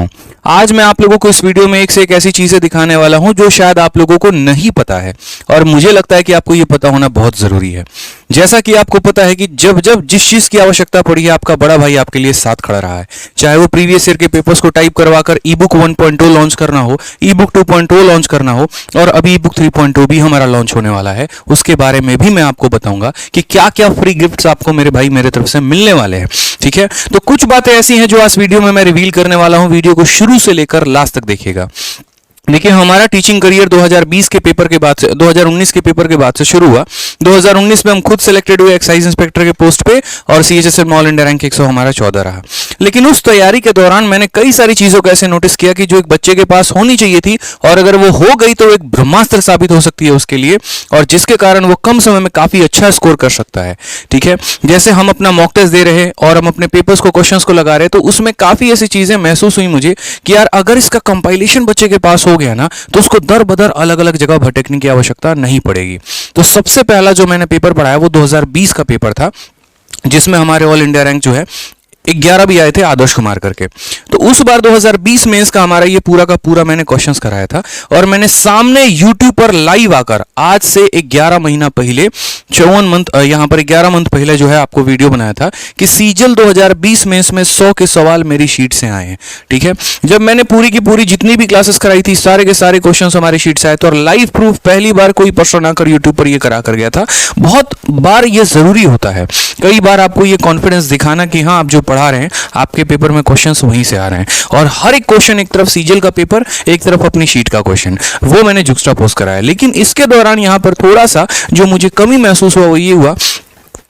हूं। आज मैं आप लोगों को इस वीडियो में एक से एक ऐसी चीजें दिखाने वाला हूं जो शायद आप लोगों को नहीं पता है और मुझे लगता है कि आपको ये पता होना बहुत जरूरी है। जैसा कि आपको पता है कि जब जब जिस चीज की आवश्यकता पड़ी है आपका बड़ा भाई आपके लिए साथ खड़ा रहा है, चाहे वो प्रीवियस ईयर के पेपर्स को टाइप करवाकर ई बुक 1.0 लॉन्च करना हो, ई बुक 2.0 लॉन्च करना हो और अभी ई बुक 3.0 भी हमारा लॉन्च होने वाला है। उसके बारे में भी मैं आपको बताऊंगा कि क्या क्या फ्री गिफ्ट्स आपको मेरे भाई मेरे तरफ से मिलने वाले हैं। ठीक है, तो कुछ बातें ऐसी हैं जो आज वीडियो में मैं रिवील करने वाला हूं। वीडियो को शुरू से लेकर लास्ट तक देखिएगा। देखिए, हमारा टीचिंग करियर 2020 के पेपर के बाद से 2019 के पेपर के बाद से शुरू हुआ। 2019 में हम खुद सिलेक्टेड हुए एक्साइज इंस्पेक्टर के पोस्ट पे और CHSL ऑल इंडिया रैंक 100 हमारा 14 रहा। लेकिन उस तैयारी के दौरान मैंने कई सारी चीजों को ऐसे नोटिस किया कि जो एक बच्चे के पास होनी चाहिए थी और अगर वो हो गई तो एक ब्रह्मास्त्र साबित हो सकती है उसके लिए, और जिसके कारण वो कम समय में काफी अच्छा स्कोर कर सकता है। ठीक है, जैसे हम अपना मॉक टेस्ट दे रहे और हम अपने पेपर्स को क्वेश्चंस को लगा रहे, तो उसमें काफी ऐसी चीजें महसूस हुई मुझे कि यार अगर इसका कंपाइलेशन बच्चे के पास हो गया ना तो उसको दर बदर अलग अलग जगह भटकने की आवश्यकता नहीं पड़ेगी। तो सबसे पहला जो मैंने पेपर पढ़ाया वो 2020 का पेपर था, जिसमें हमारे ऑल इंडिया रैंक जो है 11 भी आए थे आदर्श कुमार करके। तो उस बार 2020 मेंस का हमारा ये पूरा का पूरा मैंने क्वेश्चंस कराया था और मैंने सामने YouTube पर लाइव आकर आज से 11 महीना पहले 54 मंथ यहां पर 11 मंथ पहले जो है आपको वीडियो बनाया था कि सीजल 2020 मेंस में 100 के सवाल मेरी शीट से आए हैं। ठीक है, जब मैंने पूरी की पूरी जितनी भी क्लासेस कराई थी सारे के सारे क्वेश्चंस हमारे शीट से आए थे और लाइव प्रूफ पहली बार कोई पर्सन आकर यूट्यूब पर ये करा कर गया था। बहुत बार ये जरूरी होता है, कई बार आपको ये कॉन्फिडेंस दिखाना कि हाँ आप जो पढ़ा रहे हैं आपके पेपर में क्वेश्चंस वहीं से आ रहे हैं, और हर एक क्वेश्चन एक तरफ सीजल का पेपर एक तरफ अपनी शीट का क्वेश्चन, वो मैंने जुक्स्टापोज कराया। लेकिन इसके दौरान यहां पर थोड़ा सा जो मुझे कमी महसूस हुआ वो ये हुआ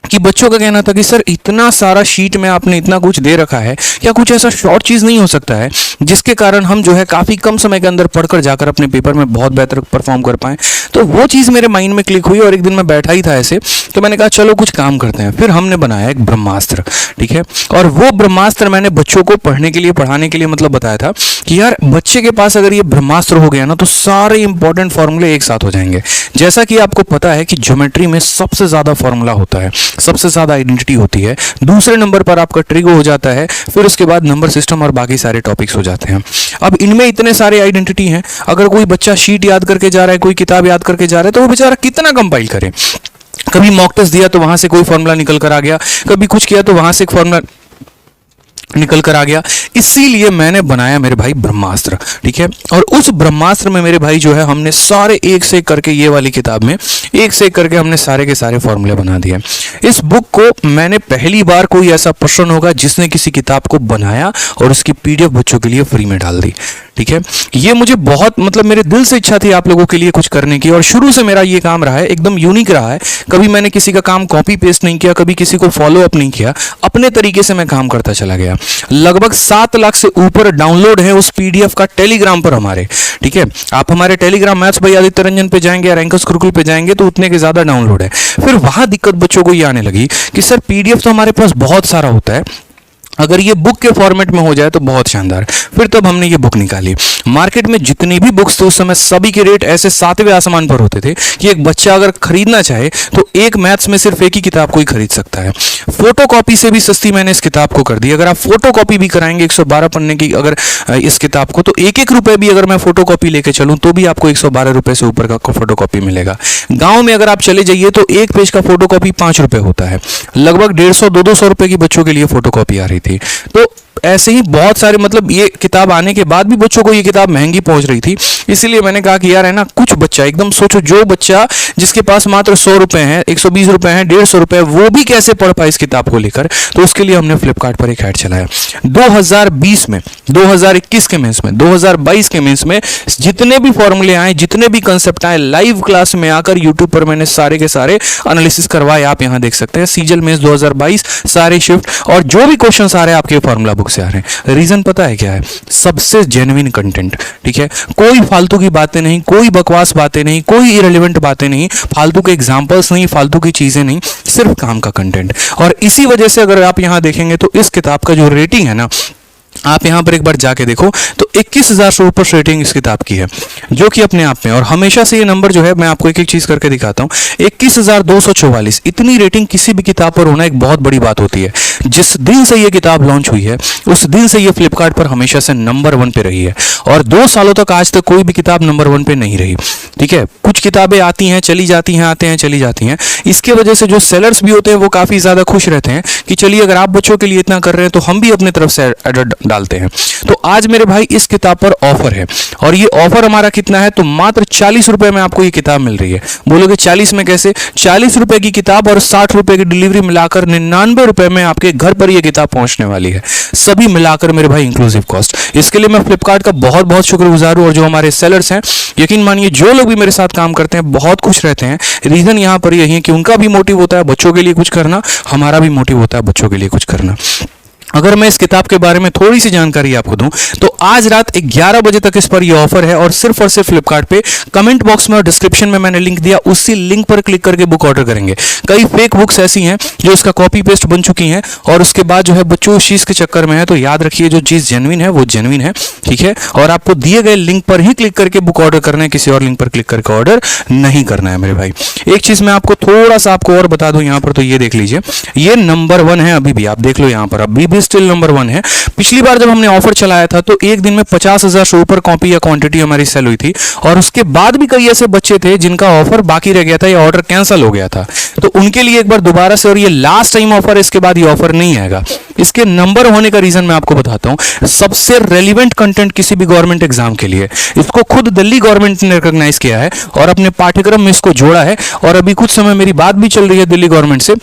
कि बच्चों का कहना था कि सर इतना सारा शीट में आपने इतना कुछ दे रखा है, क्या कुछ ऐसा शॉर्ट चीज नहीं हो सकता है जिसके कारण हम जो है काफी कम समय के अंदर पढ़कर जाकर अपने पेपर में बहुत बेहतर परफॉर्म कर पाए। तो वो चीज मेरे माइंड में क्लिक हुई और एक दिन मैं बैठा ही था ऐसे, तो मैंने कहा चलो कुछ काम करते हैं। फिर हमने बनाया एक ब्रह्मास्त्र। ठीक है, और वो ब्रह्मास्त्र मैंने बच्चों को पढ़ने के लिए पढ़ाने के लिए मतलब बताया था कि यार बच्चे के पास अगर ये ब्रह्मास्त्र हो गया ना तो सारे इंपॉर्टेंट फॉर्मूले एक साथ हो जाएंगे। जैसा कि आपको पता है कि ज्योमेट्री में सबसे ज्यादा फॉर्मूला होता है, सबसे ज्यादा आइडेंटिटी होती है, दूसरे नंबर पर आपका ट्रिगो हो जाता है, फिर उसके बाद नंबर सिस्टम और बाकी सारे टॉपिक्स हो जाते हैं। अब इनमें इतने सारे आइडेंटिटी हैं, अगर कोई बच्चा शीट याद करके जा रहा है, कोई किताब याद करके जा रहा है, तो वो बेचारा कितना कंपाइल करे। कभी मॉक टेस्ट दिया तो वहां से कोई फॉर्मूला निकल कर आ गया, कभी कुछ किया तो वहां से एक फॉर्मूला निकल कर आ गया। इसीलिए मैंने बनाया मेरे भाई ब्रह्मास्त्र। ठीक है, और उस ब्रह्मास्त्र में मेरे भाई जो है हमने सारे एक से एक करके, ये वाली किताब में एक से एक करके हमने सारे के सारे फॉर्मूले बना दिए। इस बुक को मैंने पहली बार कोई ऐसा पर्सन होगा जिसने किसी किताब को बनाया और उसकी PDF बच्चों के लिए फ्री में डाल दी। ठीक है, ये मुझे बहुत मतलब मेरे दिल से इच्छा थी आप लोगों के लिए कुछ करने की, और शुरू से मेरा ये काम रहा है, एकदम यूनिक रहा है। कभी मैंने किसी का काम कॉपी पेस्ट नहीं किया, कभी किसी को फॉलो अप नहीं किया, अपने तरीके से मैं काम करता चला गया। लगभग 7 लाख से ऊपर डाउनलोड है उस PDF का टेलीग्राम पर हमारे। ठीक है, आप हमारे Telegram maths by Aditya Ranjan पे जाएंगे या रैंकर्स गुरुकुल पे जाएंगे तो उतने के ज्यादा डाउनलोड है। फिर वहां दिक्कत बच्चों को ये आने लगी कि सर PDF तो हमारे पास बहुत सारा होता है, अगर ये बुक के फॉर्मेट में हो जाए तो बहुत शानदार। फिर तब हमने ये बुक निकाली। मार्केट में जितनी भी बुक्स थे उस समय सभी के रेट ऐसे 7वें आसमान पर होते थे कि एक बच्चा अगर खरीदना चाहे तो एक मैथ्स में सिर्फ एक ही किताब को ही खरीद सकता है। फोटोकॉपी से भी सस्ती मैंने इस किताब को कर दी। अगर आप फोटोकॉपी भी कराएंगे 112 पन्ने की अगर इस किताब को, तो 1-1 रुपए भी अगर मैं फोटोकॉपी लेके चलूं तो भी आपको 112 रुपए से ऊपर का फोटोकॉपी मिलेगा। गांव में अगर आप चले जाइए तो एक पेज का फोटोकॉपी 5 रुपए होता है। लगभग 150-200 रुपए की बच्चों के लिए फोटोकॉपी आ रही थी। तो ऐसे ही बहुत सारे मतलब ये किताब आने के बाद भी बच्चों को ये किताब महंगी पहुंच रही थी। इसीलिए मैंने कहा कि यार है ना, कुछ बच्चा एकदम सोचो, जो बच्चा जिसके पास मात्र 100 रुपए हैं, 120 रुपए हैं, 150 रुपए, वो भी कैसे पढ़ पाए इस किताब को लेकर। तो उसके लिए हमने फ्लिपकार्ट पर एक ऐड चलाया। 2020 में, 2021 के मेंस में, 2022 के मेंस में जितने भी फॉर्मूले आए, जितने भी कंसेप्ट आए, लाइव क्लास में आकर यूट्यूब पर मैंने सारे के सारे एनालिसिस करवाए। आप यहां देख सकते हैं सीजल मेंस 2022 सारे शिफ्ट, और जो भी क्वेश्चन आ रहे हैं आपके फॉर्मूला बुक से आ रहे हैं। रीजन पता है क्या है? सबसे जेन्युइन कंटेंट। ठीक है, कोई फालतू की बातें नहीं, कोई बकवास बातें नहीं, कोई इरेलीवेंट बातें नहीं, फालतू के एग्जांपल्स नहीं, फालतू की चीजें नहीं, सिर्फ काम का कंटेंट। और इसी वजह से अगर आप यहां देखेंगे तो इस किताब का जो रेटिंग है ना, आप यहाँ पर एक बार जाके देखो तो 21,000 से ऊपर रेटिंग इस किताब की है, जो कि अपने आप में, और हमेशा से ये नंबर जो है, मैं आपको एक एक चीज करके दिखाता हूँ, 21,244 इतनी रेटिंग किसी भी किताब पर होना एक बहुत बड़ी बात होती है। जिस दिन से ये किताब लॉन्च हुई है उस दिन से ये फ्लिपकार्ट पर हमेशा से नंबर 1 पे रही है, और 2 सालों तक आज तक कोई भी किताब नंबर 1 पे नहीं रही। ठीक है, कुछ किताबें आती हैं चली जाती हैं, आते हैं चली जाती हैं, इसके वजह से जो सेलर्स भी होते हैं वो काफी ज्यादा खुश रहते हैं कि चलिए अगर आप बच्चों के लिए इतना कर रहे हैं तो हम भी अपने तरफ से एडर डालते हैं। तो आज मेरे भाई इस किताब पर ऑफर है, और ये ऑफर हमारा कितना है, तो मात्र 40 रुपए में आपको ये किताब मिल रही है। बोलोगे 40 में कैसे? 40 रुपए की किताब और 60 रुपए की डिलीवरी मिलाकर 99 रुपए में आपके घर पर ये किताब पहुंचने वाली है, सभी मिलाकर मेरे भाई इंक्लूसिव कॉस्ट। इसके लिए मैं फ्लिपकार्ट का बहुत बहुत शुक्रगुजार हूं, और जो हमारे सेलर्स हैं, यकीन मानिए जो लोग भी मेरे साथ काम करते हैं बहुत खुश रहते हैं। रीजन यहां पर यही है कि उनका भी मोटिव होता है बच्चों के लिए कुछ करना, हमारा भी मोटिव होता है बच्चों के लिए कुछ करना। अगर मैं इस किताब के बारे में थोड़ी सी जानकारी आपको दूं तो आज रात 11 बजे तक इस पर यह ऑफर है, और सिर्फ फ्लिपकार्ट पे कमेंट बॉक्स में और डिस्क्रिप्शन में मैंने लिंक दिया, उसी लिंक पर क्लिक करके बुक ऑर्डर करेंगे। कई फेक बुक्स ऐसी हैं जो इसका कॉपी पेस्ट बन चुकी हैं, और उसके बाद जो है बच्चों उस चीज के चक्कर में है, तो याद रखिए जो चीज जेन्युइन है वो जेन्युइन है। ठीक है, और आपको दिए गए लिंक पर ही क्लिक करके बुक ऑर्डर करना है, किसी और लिंक पर क्लिक करके ऑर्डर नहीं करना है मेरे भाई। एक चीज मैं आपको थोड़ा सा आपको और बता दूं यहाँ पर, तो ये देख लीजिए, ये नंबर 1 है अभी भी, आप देख लो यहाँ पर अभी भी स्टिल नंबर 1 है। पिछली बार जब हमने ऑफर चलाया था तो एक दिन में 50,000 से ऊपर कॉपी या क्वांटिटी हमारी सेल हुई थी, और उसके बाद भी कई ऐसे बच्चे थे जिनका ऑफर बाकी रह गया था या ऑर्डर कैंसिल हो गया था, तो उनके लिए एक बार दोबारा से, और ये लास्ट टाइम ऑफर, इसके बाद ये ऑफर नहीं आएगा। इसके नंबर होने का रीजन मैं आपको बताता हूं, सबसे रेलिवेंट कंटेंट किसी भी गवर्नमेंट एग्जाम के लिए, इसको खुद दिल्ली गवर्नमेंट ने रिकॉग्नाइज किया है और अपने पाठ्यक्रम में इसको जोड़ा है, और अभी कुछ समय मेरी बात भी चल रही है दिल्ली गवर्नमेंट से,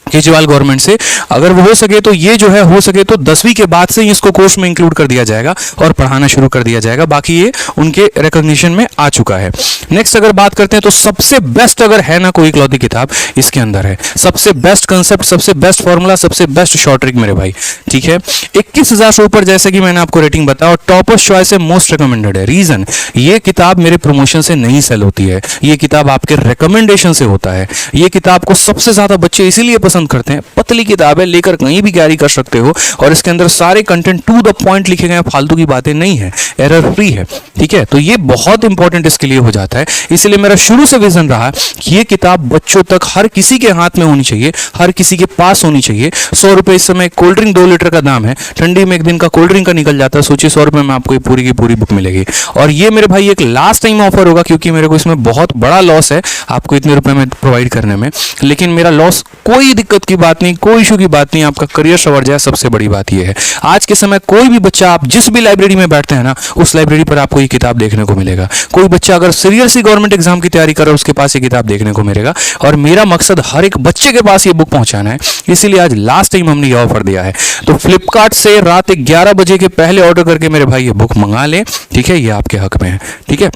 केजरीवाल गवर्नमेंट से, अगर वो हो सके तो ये जो है, हो सके तो 10वीं के बाद से ही इसको कोर्स में इंक्लूड कर दिया जाएगा और पढ़ाना शुरू कर दिया जाएगा। बाकी ये उनके रिकॉग्निशन में आ चुका है। नेक्स्ट अगर बात करते हैं तो सबसे बेस्ट अगर है ना कोई इकलौती किताब इसके अंदर है, सबसे बेस्ट कंसेप्ट, सबसे बेस्ट फॉर्मूला, सबसे बेस्ट शॉर्ट ट्रिक मेरे भाई। ठीक है, 21,000 से ऊपर जैसे कि मैंने आपको रेटिंग बताया, और टॉपर्स चॉइस है, मोस्ट रिकमेंडेड है। रीजन, ये किताब मेरे प्रमोशन से नहीं सेल होती है, ये किताब आपके रिकमेंडेशन से होता है। ये किताब को सबसे ज्यादा बच्चे इसीलिए पसंद करते हैं, पतली किताब है, लेकर कहीं भी कैरी कर सकते हो, और इसके अंदर सारे कंटेंट टू द पॉइंट लिखे गए, फालतू की बातें नहीं है, एरर फ्री है। ठीक है, तो ये बहुत इंपॉर्टेंट इसके लिए हो जाता है। इसलिए मेरा शुरू से विजन रहा कि ये किताब बच्चों तक, हर किसी के हाथ में होनी चाहिए, हर किसी के पास होनी चाहिए। 100 रुपए इस समय कोल्ड ड्रिंक 2 लीटर का दाम है, ठंडी में एक दिन का कोल्ड ड्रिंक का निकल जाता है, सोचिए 100 रुपए में आपको ये पूरी की पूरी बुक मिलेगी। और ये मेरे भाई एक लास्ट टाइम ऑफर होगा, क्योंकि मेरे को इसमें बहुत बड़ा लॉस है आपको इतने रुपए में प्रोवाइड करने में, लेकिन मेरा लॉस कोई दिक्कत की बात नहीं, कोई इशू की बात नहीं, आपका करियर संवर जाए, सबसे बड़ी बात यह है। आज के समय कोई भी बच्चा, आप जिस भी लाइब्रेरी में बैठते हैं ना, उस लाइब्रेरी पर आपको ये किताब देखने को मिलेगा। कोई बच्चा अगर सीरियसली गवर्नमेंट एग्जाम की तैयारी कर रहा है, उसके पास ये किताब देखने को मिलेगा, और मेरा मकसद हर एक बच्चे के पास ये बुक पहुंचाना है, इसीलिए आज लास्ट टाइम हमने ये ऑफर दिया है। तो फ्लिपकार्ट से रात 11 बजे के पहले ऑर्डर करके मेरे भाई ये बुक मंगा लें। ठीक है, ये आपके हक में है। ठीक है,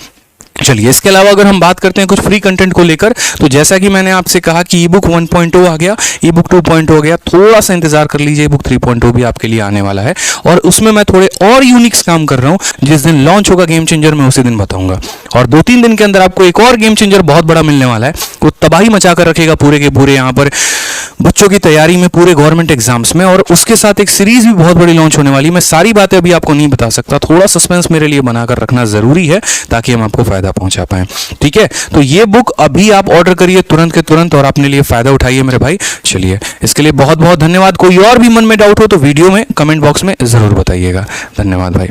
चलिए इसके अलावा अगर हम बात करते हैं कुछ फ्री कंटेंट को लेकर, तो जैसा कि मैंने आपसे कहा कि ई बुक 1.0 आ गया, ई बुक 2.0 आ गया, थोड़ा सा इंतजार कर लीजिए, ई बुक 3.0 भी आपके लिए आने वाला है, और उसमें मैं थोड़े और यूनिक्स काम कर रहा हूं। जिस दिन लॉन्च होगा गेम चेंजर मैं उसी दिन बताऊंगा, और 2-3 दिन के अंदर आपको एक और गेम चेंजर बहुत बड़ा मिलने वाला है, वो तबाही मचा कर रखेगा पूरे के पूरे यहाँ पर बच्चों की तैयारी में, पूरे गवर्नमेंट एग्जाम्स में, और उसके साथ एक सीरीज भी बहुत बड़ी लॉन्च होने वाली है। मैं सारी बातें अभी आपको नहीं बता सकता, थोड़ा सस्पेंस मेरे लिए बनाकर रखना जरूरी है ताकि हम आपको फायदा पहुंचा पाए। ठीक है, तो ये बुक अभी आप ऑर्डर करिए तुरंत के तुरंत, और अपने लिए फायदा उठाइए मेरे भाई। चलिए, इसके लिए बहुत बहुत धन्यवाद। कोई और भी मन में डाउट हो तो वीडियो में कमेंट बॉक्स में जरूर बताइएगा। धन्यवाद भाई।